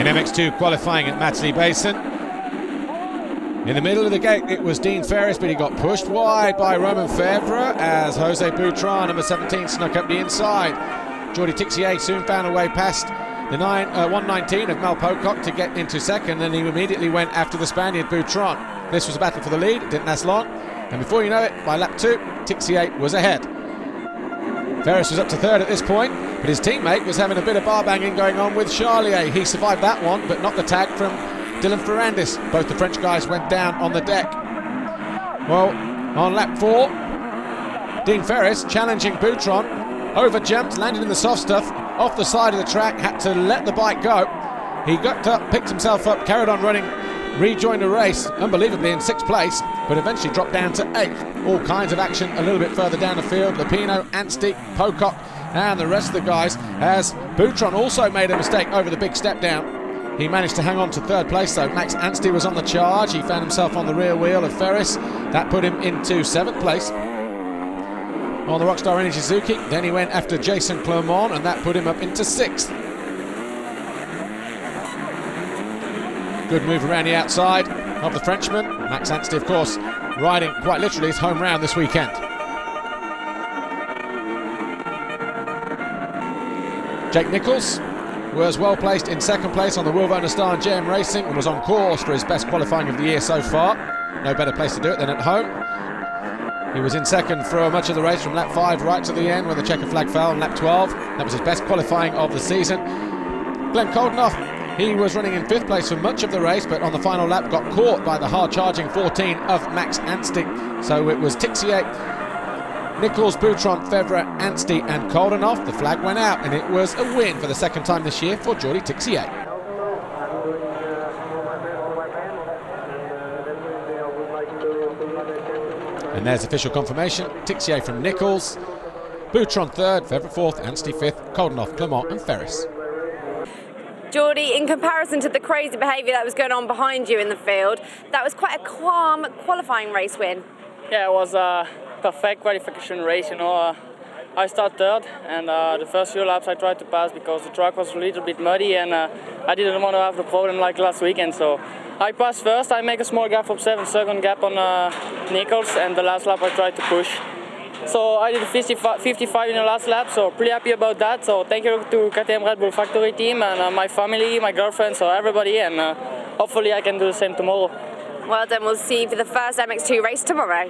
MX2 qualifying at Matterley Basin. In the middle of the gate it was Dean Ferris, but he got pushed wide by Romain Febvre as Jose Boutron, number 17, snuck up the inside. Jordi Tixier soon found a way past the 119 of Mal Pocock to get into second, and he immediately went after the Spaniard Boutron. This was a battle for the lead, it didn't last long, and before you know it, by lap 2, Tixier was ahead. Ferris was up to third at this point, but his teammate was having a bit of bar banging going on with Charlier. He survived that one, but not the tag from Dylan Ferrandis. Both the French guys went down on the deck. Well, on lap 4, Dean Ferris challenging Boutron, over-jumped, landed in the soft stuff, off the side of the track, had to let the bike go. He got up, picked himself up, carried on running, rejoined the race, unbelievably in 6th place, but eventually dropped down to 8th. All kinds of action a little bit further down the field. Lupino, Anstey, Pocock, and the rest of the guys, as Boutron also made a mistake over the big step down. He managed to hang on to 3rd place though. Max Anstey was on the charge. He found himself on the rear wheel of Ferris. That put him into 7th place on the Rockstar Energy Suzuki. Then he went after Jason Clermont, and that put him up into 6th. Good move around the outside of the Frenchman. Max Anstey, of course, riding quite literally his home round this weekend. Jake Nichols was well placed in 2nd place on the Will Werner Star and JM Racing, and was on course for his best qualifying of the year so far. No better place to do it than at home. He was in 2nd for much of the race from lap 5 right to the end when the checker flag fell on lap 12. That was his best qualifying of the season. Glenn Coldenoff, he was running in 5th place for much of the race, but on the final lap got caught by the hard-charging 14 of Max Anstey. So it was Tixier, Nichols, Boutron, Febvre, Anstey and Coldenoff. The flag went out, and it was a win for the 2nd time this year for Jordi Tixier. And there's official confirmation. Tixier from Nichols, Boutron 3rd, Febvre 4th, Anstey 5th, Coldenoff, Clermont and Ferris. Jordi, in comparison to the crazy behaviour that was going on behind you in the field, that was quite a calm qualifying race win. Yeah, it was a perfect qualification race, you know. I started 3rd, and the first few laps I tried to pass because the track was a little bit muddy, and I didn't want to have the problem like last weekend, so I passed first. I make a small gap of 7-second gap on Nichols, and the last lap I tried to push. So I did 55 in the last lap, so pretty happy about that. So thank you to KTM Red Bull factory team and my family, my girlfriend, so everybody, and hopefully I can do the same tomorrow. Well done, we'll see you for the first MX2 race tomorrow.